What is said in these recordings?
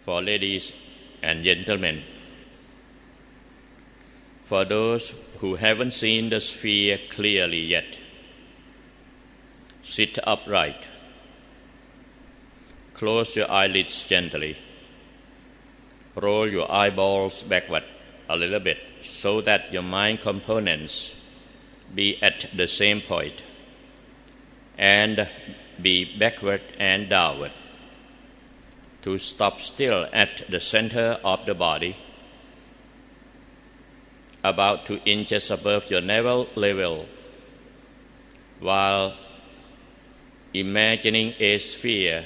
for ladies and gentlemen. For those who haven't seen the sphere clearly yet, sit upright. Close your eyelids gently. Roll your eyeballs backward a little bit so that your mind components be at the same point and be backward and downward. To stop still at the center of the body, about 2 inches above your navel level, while imagining a sphere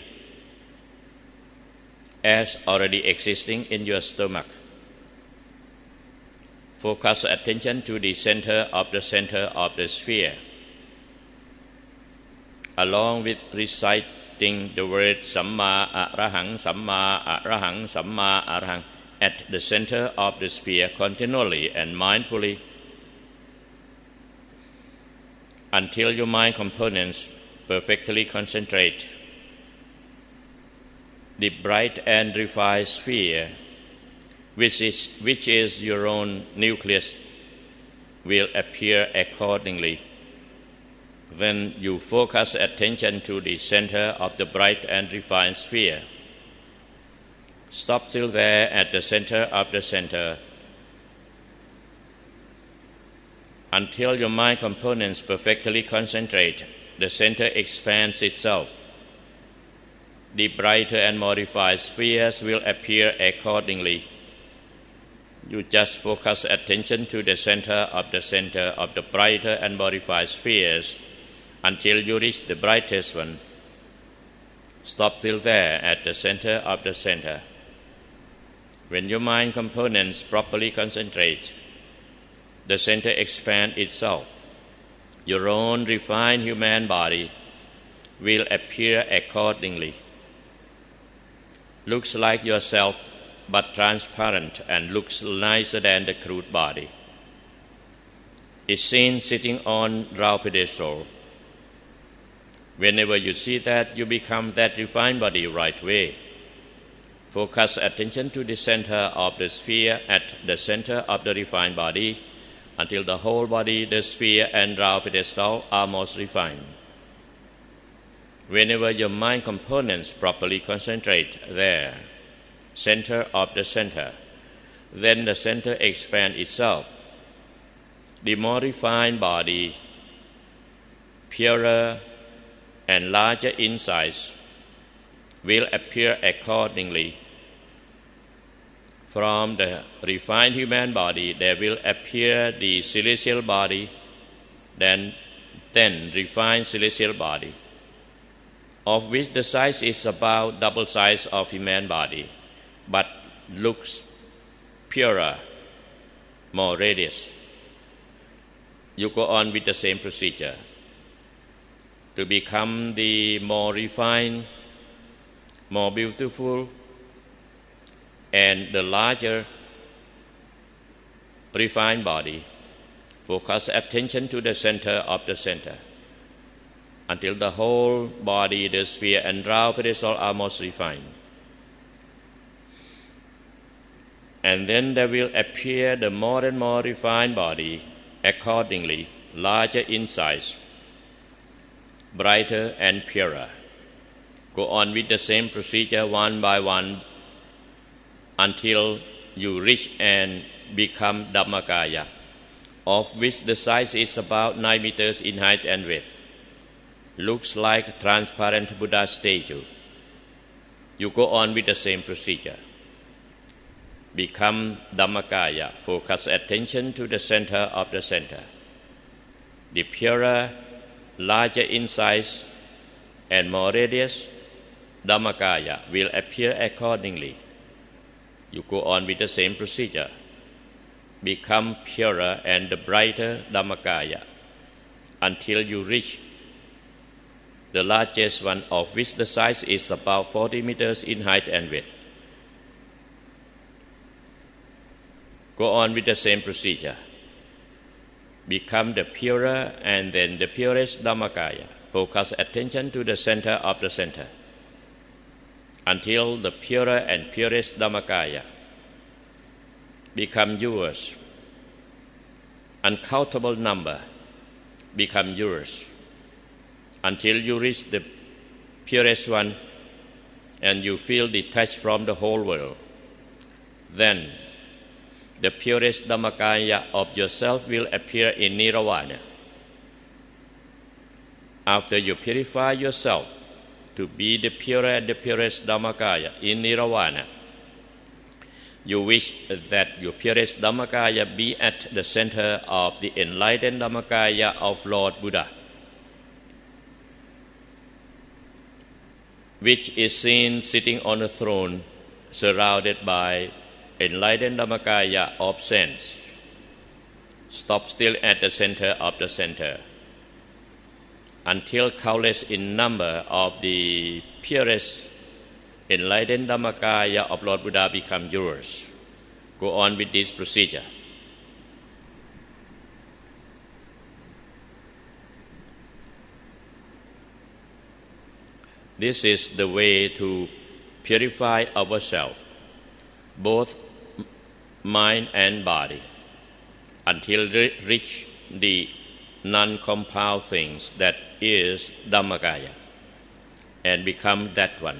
as already existing in your stomach. Focus attention to the center of the sphere. Along with reciting the word Samma Arahang, Samma Arahang, Samma Arahang at the center of the sphere continually and mindfully until your mind components perfectly concentrate. The bright and refined sphere, which is your own nucleus, will appear accordingly. Then you focus attention to the center of the bright and refined sphere. Stop still there at the center of the center until your mind components perfectly concentrate. The center expands itself. The brighter and more refined spheres will appear accordingly. You just focus attention to the center of the brighter and more refined spheres until you reach the brightest one. Stop still there at the center of the center. When your mind components properly concentrate, the center expands itself. Your own refined human body will appear accordingly. Looks like yourself, but transparent and looks nicer than the crude body. Is seen sitting on round pedestal. Whenever you see that, you become that refined body right way. Focus attention to the center of the sphere at the center of the refined body until the whole body, the sphere and round pedestal are most refined. Whenever your mind components properly concentrate there, center of the center, then the center expands itself. The more refined body, purer and larger in size, will appear accordingly. From the refined human body, there will appear the celestial body, then refined celestial body, of which the size is about double size of human body, but looks purer, more radius. You go on with the same procedure to become the more refined, more beautiful, and the larger refined body. Focus attention to the center of the center until the whole body, the sphere and round pedestal are most refined. And then there will appear the more and more refined body accordingly, larger in size, brighter and purer. Go on with the same procedure one by one until you reach and become Dhammakaya, of which the size is about 9 meters in height and width. Looks like transparent Buddha statue. You go on with the same procedure. Become Dhammakaya. Focus attention to the center of the center. The purer, larger in size, and more radius, Dhammakaya will appear accordingly. You go on with the same procedure. Become purer and brighter Dhammakaya until you reach the largest one, of which the size is about 40 meters in height and width. Go on with the same procedure. Become the purer and then the purest Dhammakaya. Focus attention to the center of the center until the purer and purest Dhammakaya become yours. Uncountable number become yours until you reach the purest one and you feel detached from the whole world. Then the purest Dhammakaya of yourself will appear in Nirvana. After you purify yourself to be the purer and the purest Dhammakaya in Nirvana, you wish that your purest Dhammakaya be at the center of the enlightened Dhammakaya of Lord Buddha, which is seen sitting on a throne surrounded by enlightened Dhammakaya of sense. Stop still at the center of the center until countless in number of the purest enlightened Dhammakaya of Lord Buddha become yours. Go on with this procedure. This is the way to purify ourselves, both mind and body, until reach the non-compound things that is Dhammakaya and become that one.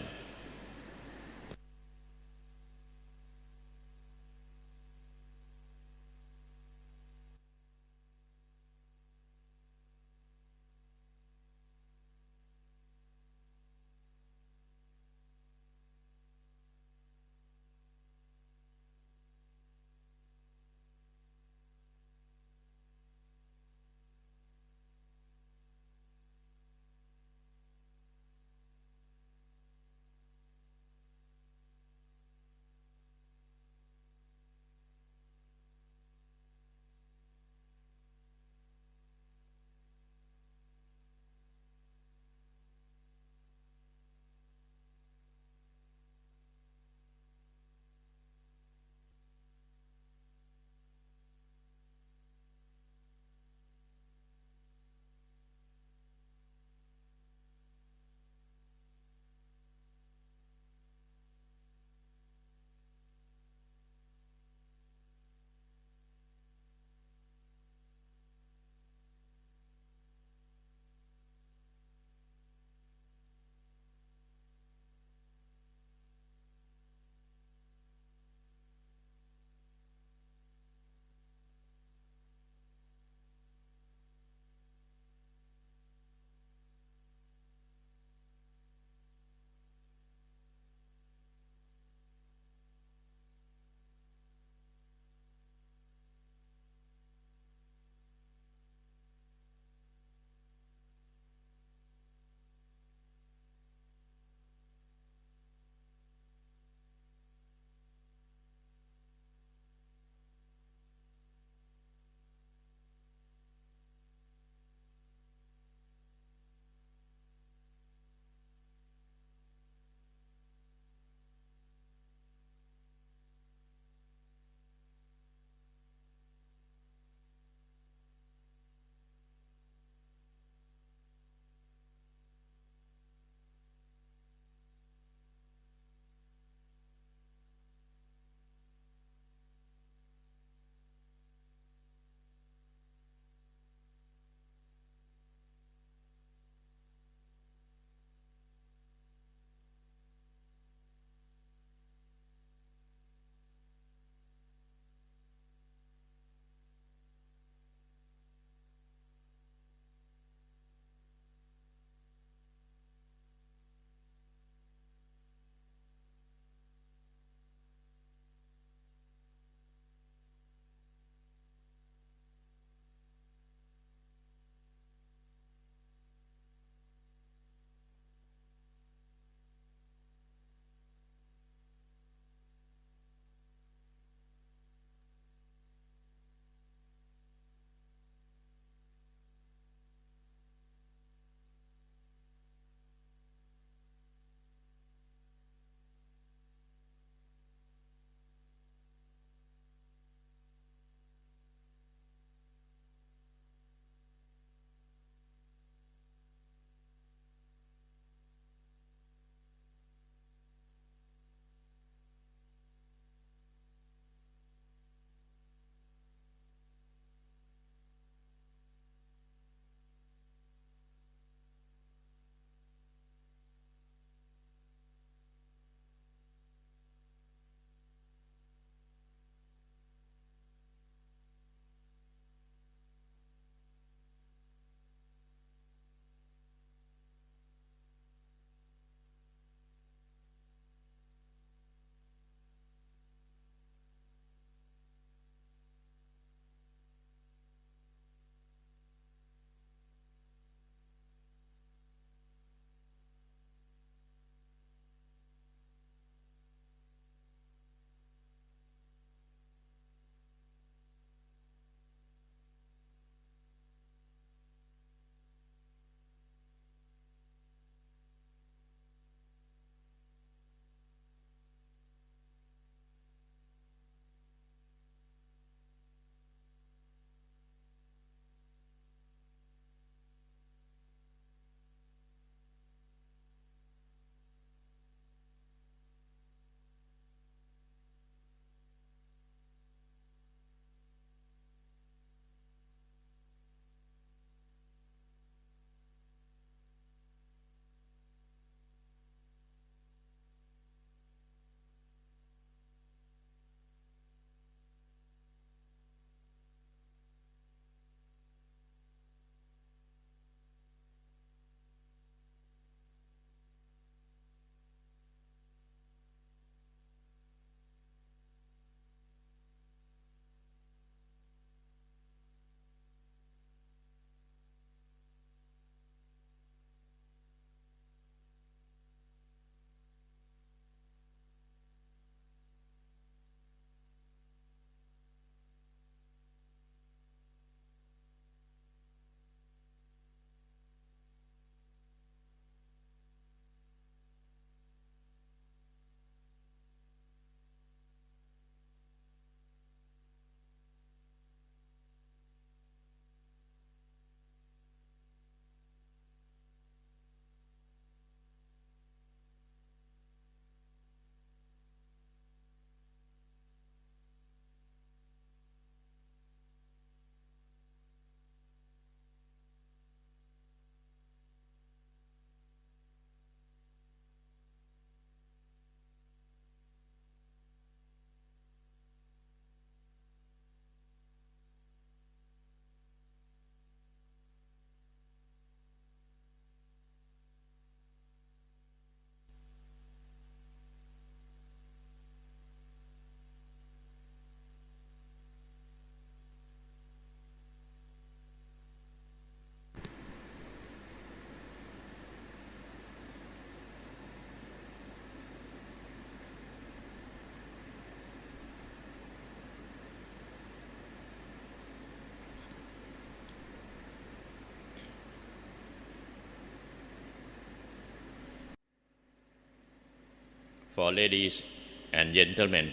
For ladies and gentlemen,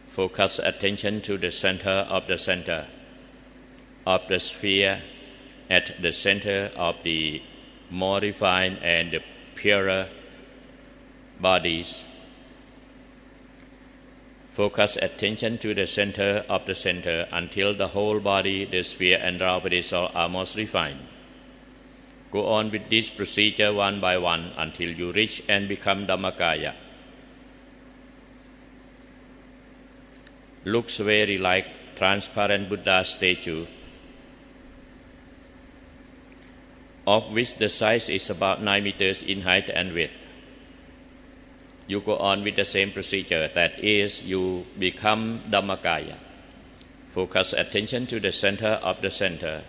focus attention to the center of the sphere at the center of the more refined and the purer bodies. Focus attention to the center of the center until the whole body, the sphere and raw pedestal are most refined. Go on with this procedure one by one until you reach and become Dhammakaya. Looks very like transparent Buddha statue, of which the size is about 9 meters in height and width. You go on with the same procedure, that is, you become Dhammakaya. Focus attention to the center of the center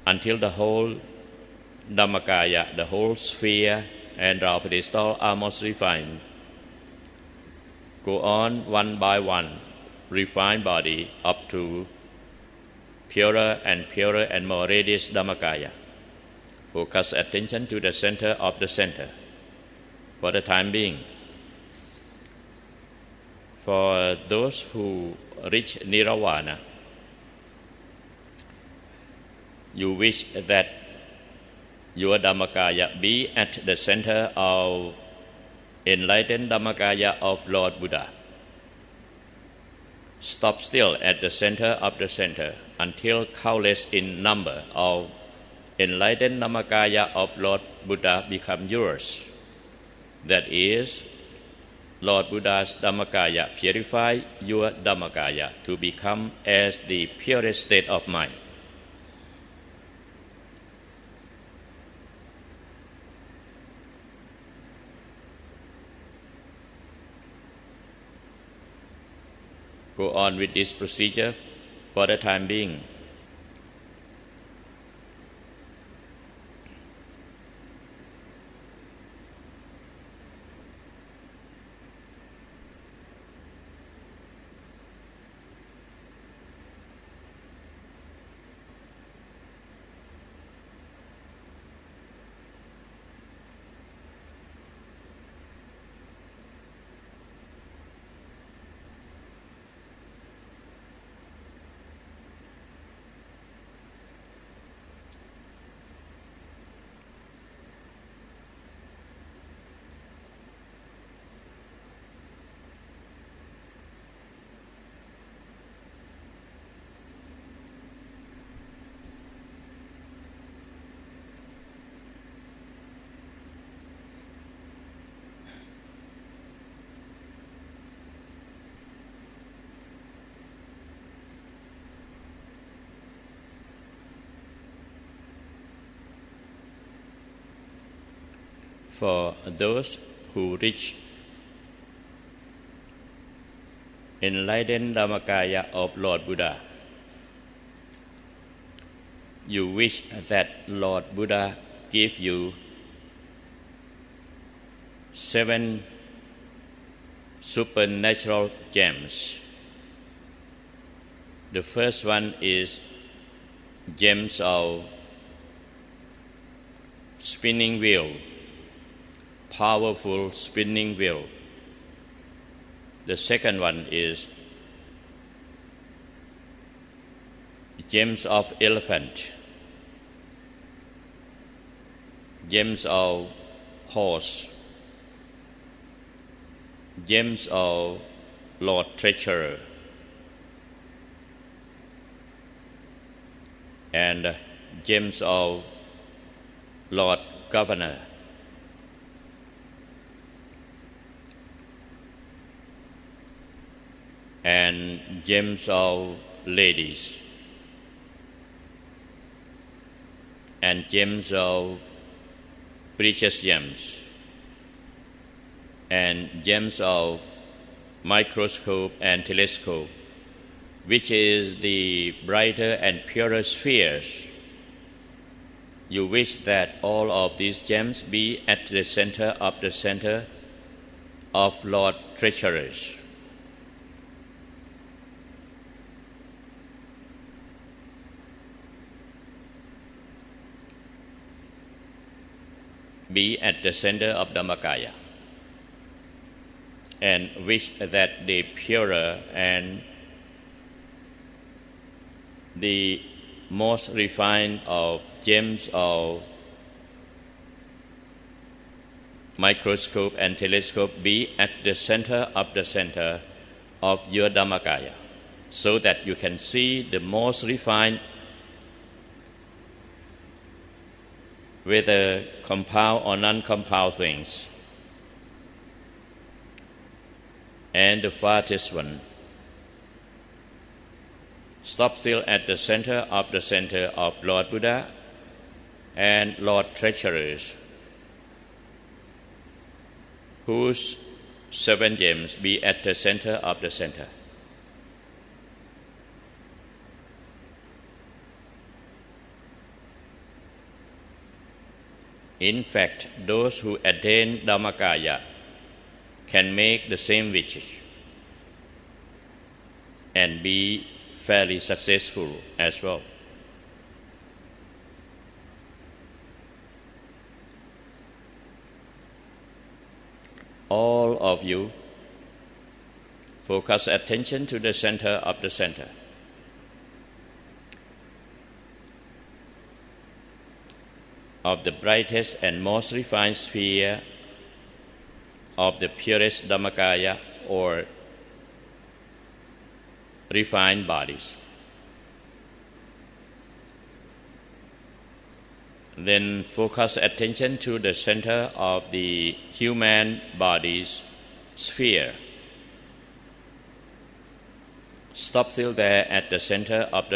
until the whole Dhammakaya, the whole sphere and raw pedestal are most refined. Go on one by one, refined body up to purer and more radius Dhammakaya. Focus attention to the center of the center. For the time being, for those who reach Nirvana, you wish that your Dhammakaya be at the center of enlightened Dhammakaya of Lord Buddha. Stop still at the center of the center until countless in number of enlightened Dhammakaya of Lord Buddha become yours. That is, Lord Buddha's Dhammakaya purify your Dhammakaya to become as the purest state of mind. Go on with this procedure for the time being. For those who reach enlightened Dhammakaya of Lord Buddha, you wish that Lord Buddha give you 7 supernatural gems. The first one is gems of spinning wheel, powerful spinning wheel. The second one is gems of elephant, gems of horse, gems of Lord Treasurer, and gems of Lord Governor. And gems of ladies, and gems of precious gems, and gems of microscope and telescope, which is the brighter and purer spheres. You wish that all of these gems be at the center of Lord Treasurers. Be at the center of Dhammakaya. and wish that the purer and the most refined of gems of microscope and telescope be at the center of your Dhammakaya, so that you can see the most refined, whether compound or non-compound things. And the farthest one, stop still at the center of Lord Buddha and Lord Treasurers, whose 7 gems be at the center of the center. In fact, those who attain Dhammakaya can make the same wish and be fairly successful as well. All of you focus attention to the center of the center. Of the brightest and most refined sphere of the purest Dhammakaya or refined bodies. Then focus attention to the center of the human body's sphere. Stop still there at the center of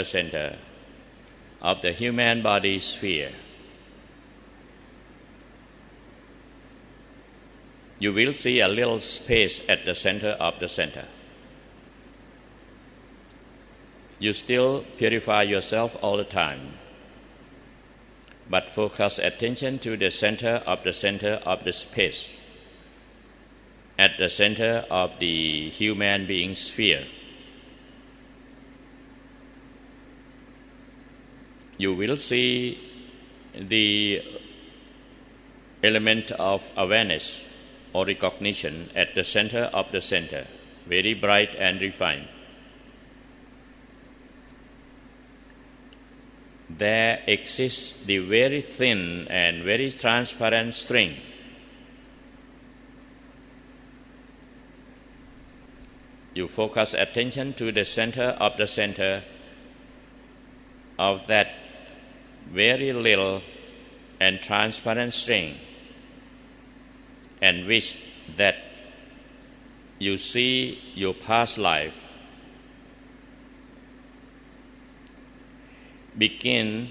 the human body sphere. You will see a little space at the center of the center. You still purify yourself all the time, but focus attention to the center of the space, at the center of the human being sphere. You will see the element of awareness or recognition at the center of the center, very bright and refined. There exists the very thin and very transparent string. You focus attention to the center of that very little and transparent string, and wish that you see your past life. Begin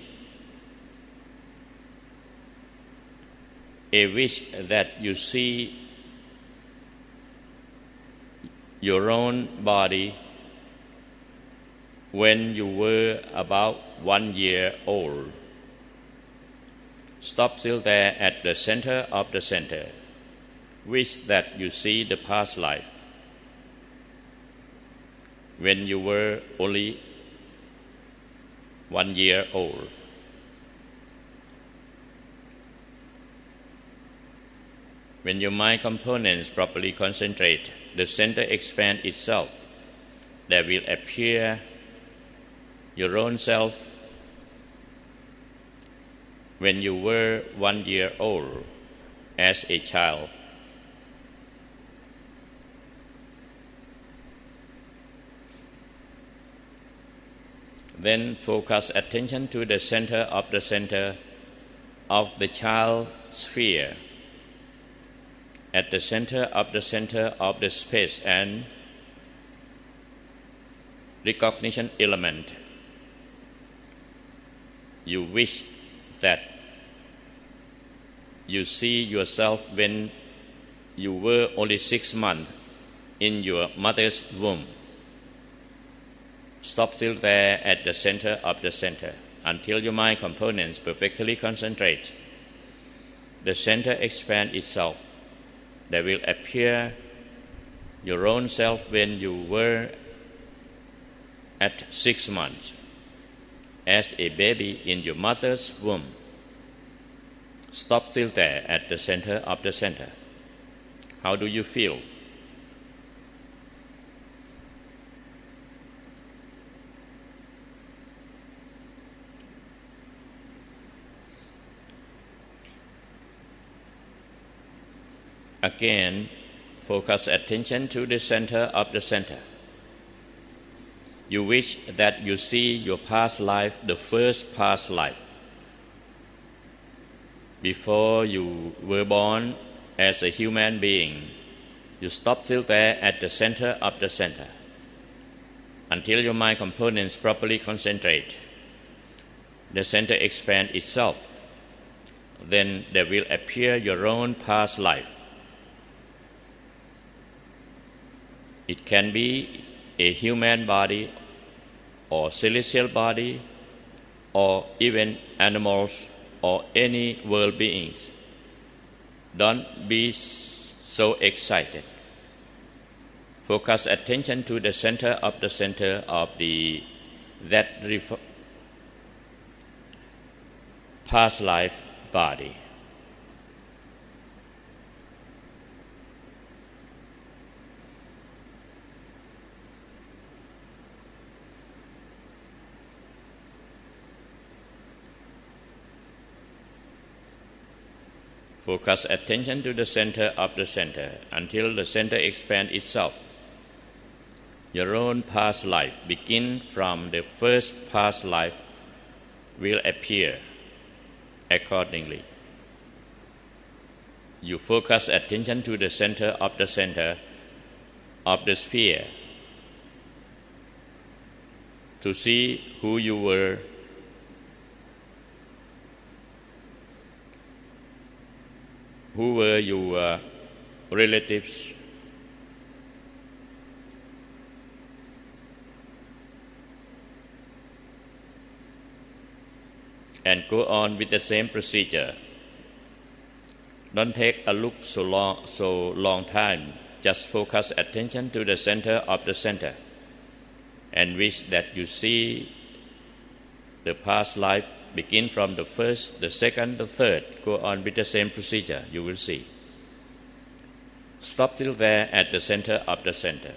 a wish that you see your own body when you were about 1 year old. Stop still there at the center of the center. Wish that you see the past life when you were only 1 year old. When your mind components properly concentrate, the center expands itself. There will appear your own self when you were 1 year old as a child. Then focus attention to the center of the child sphere, at the center of the space and recognition element. You wish that you see yourself when you were only 6 months in your mother's womb. Stop still there at the center of the center until your mind components perfectly concentrate. The center expands itself. There will appear your own self when you were at 6 months as a baby in your mother's womb. Stop still there at the center of the center. How do you feel? Again, focus attention to the center of the center. You wish that you see your past life, the first past life. Before you were born as a human being, you stop still there at the center of the center. Until your mind components properly concentrate, the center expands itself. Then there will appear your own past life. It can be a human body or celestial body or even animals or any world beings. Don't be so excited. Focus attention to the center of that past life body. Focus attention to the center of the center until the center expands itself. Your own past life, begin from the first past life, will appear accordingly. You focus attention to the center of the sphere to see who you were, who were your relatives, and go on with the same procedure. Don't take a look so long time. Just focus attention to the center of the center and wish that you see the past life begin from the first, the second, the third. Go on with the same procedure, you will see. Stop still there at the center of the center.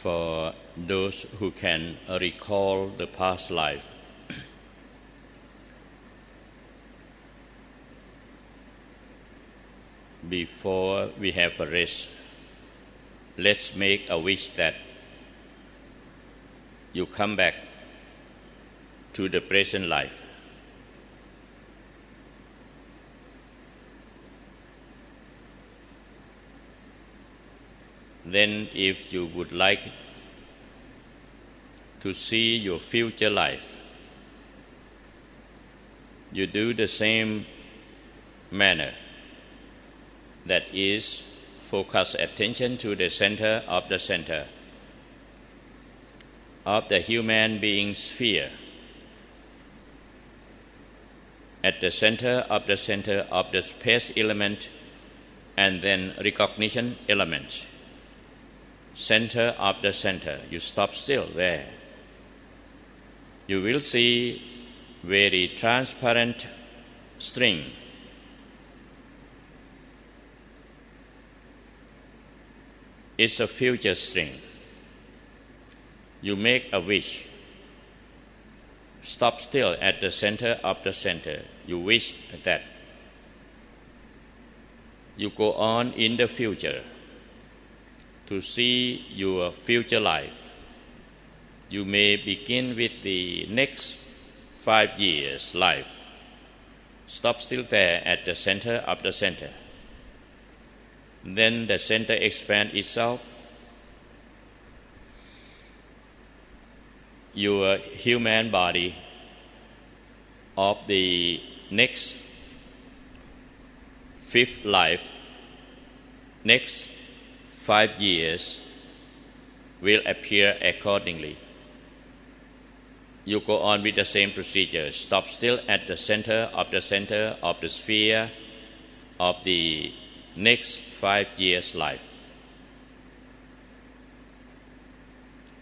for those who can recall the past life. Before we have a rest, let's make a wish that you come back to the present life. Then if you would like to see your future life, you do the same manner. That is, focus attention to the center of the human being sphere. At the center of the space element and then recognition element. Center of the center, you stop still there. You will see very transparent string. It's a future string. You make a wish. Stop still at the center of the center. You wish that. You go on in the future to see your future life. You may begin with the next 5 years' life. Stop still there at the center of the center. Then the center expands itself. Your human body of the next 5th life, next 5 years will appear accordingly. You go on with the same procedure. Stop still at the center of the sphere of the next 5 years' life.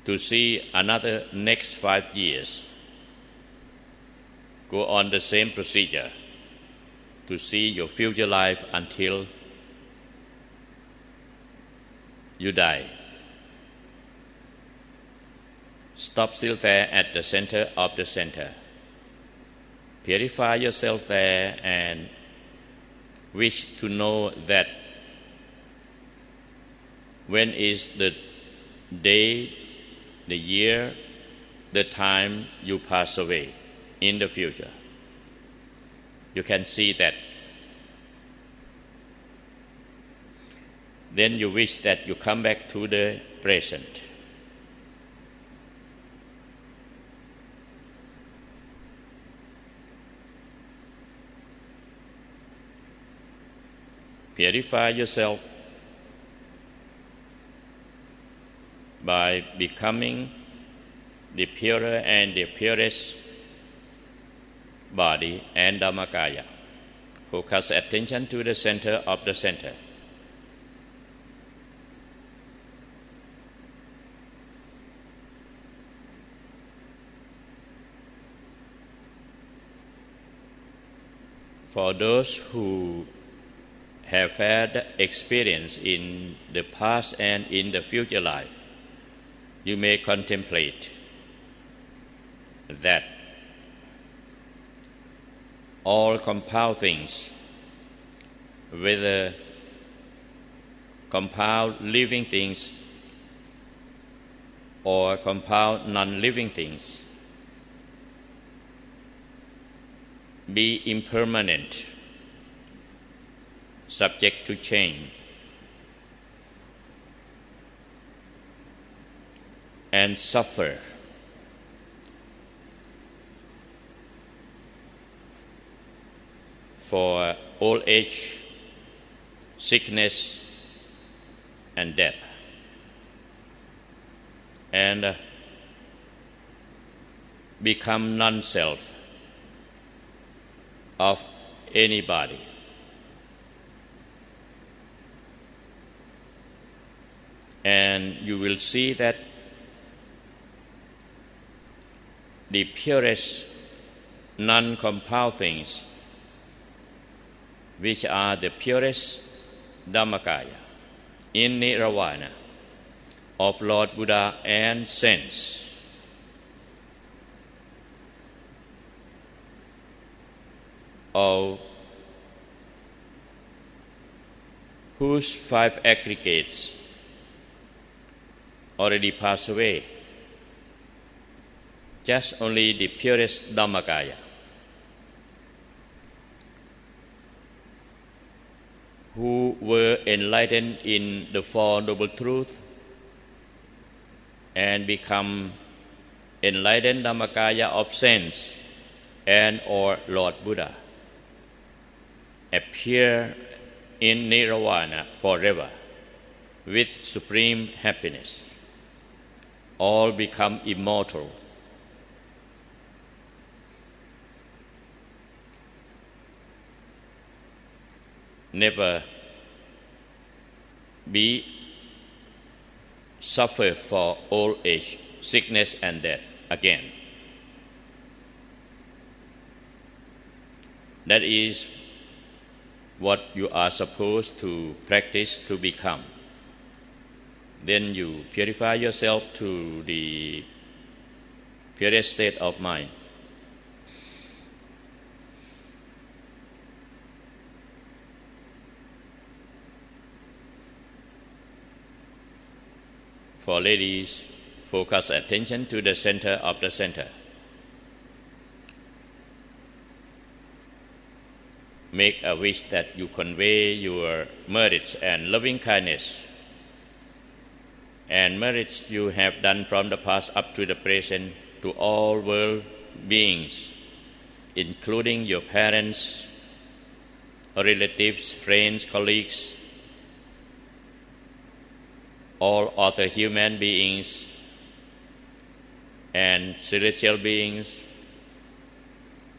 To see another next 5 years, go on the same procedure to see your future life until you die. Stop still there at the center of the center. Purify yourself there and wish to know that when is the day, the year, the time you pass away in the future. You can see that. Then you wish that you come back to the present. Purify yourself by becoming the purer and the purest body and Dhammakaya. Focus attention to the center of the center. For those who have had experience in the past and in the future life, you may contemplate that all compound things, whether compound living things or compound non-living things, be impermanent, subject to change, and suffer for old age, sickness, and death, and become non-self of anybody. And you will see that the purest non-compound things, which are the purest Dhammakaya in Nirvana, of Lord Buddha and saints, all whose five aggregates already passed away, just only the purest Dhammakaya, who were enlightened in the Four Noble Truths and become enlightened Dhammakaya of saints and or Lord Buddha, appear in Nirvana forever with supreme happiness. All become immortal. Never be suffer for old age, sickness and death again. That is what you are supposed to practice to become. Then you purify yourself to the purest state of mind. For ladies, focus attention to the center of the center. Make a wish that you convey your merits and loving kindness and merits you have done from the past up to the present to all world beings, including your parents, relatives, friends, colleagues, all other human beings and celestial beings,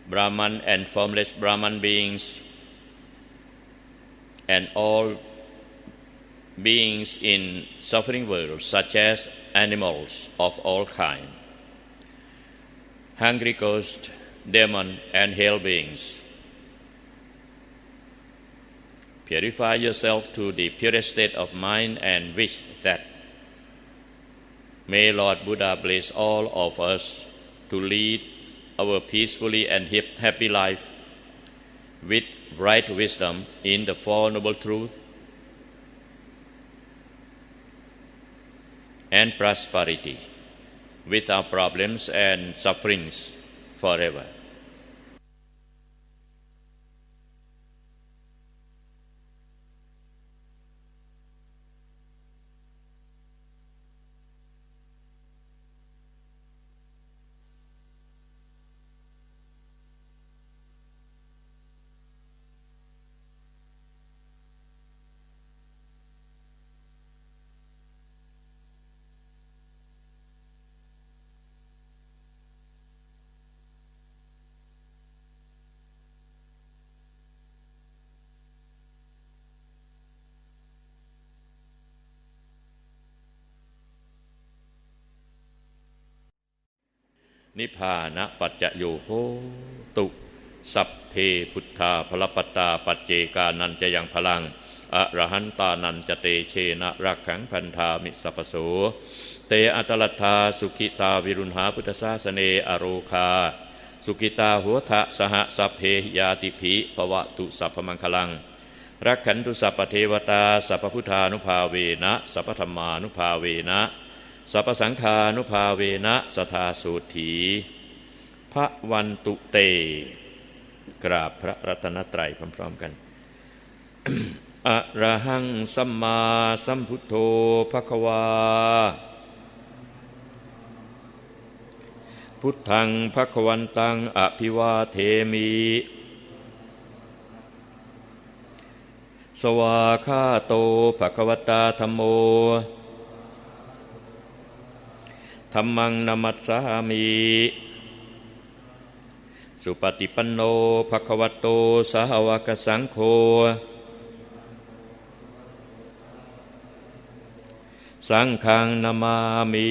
Brahman and formless Brahman beings, and all beings in suffering world, such as animals of all kinds, hungry ghosts, demons, and hell beings. Purify yourself to the purest state of mind and wish that may Lord Buddha bless all of us to lead our peacefully and happy life with right wisdom in the Four Noble Truths and prosperity without problems and sufferings forever.นิพพานะปัจจโยโหตุสัพเพพุทธาพลปัตตาปัจเจกานันจะยังพลังอรหันตานันจะเตเชนะรักขังพันธามิสัพพโสเตอัตลัทธาสุขิตาวิรุณหาพุทธศาสเนอโรคาสุขิตาหัวทะสหสัพเพยาติภิภวตุสัพพมังคลังรักขันตุสัพพเทวตาสัพพพุทธานุภาเวนะสัพพธรรมานุภาเวนะสัพพสังฆานุภาเวนะสัทธาสูถีพระวันตุเตกราบพระรัตนตรัยพร้อมๆกัน อะระหังสัมมาสัมพุทโธภควาพุทธังภควันตังอภิวาเทมิสวาคาโตภควตาธัมโมธัมมังนัมมัสสามิสุปฏิปันโนภควโตสาวกสังโฆสังฆังนามามิ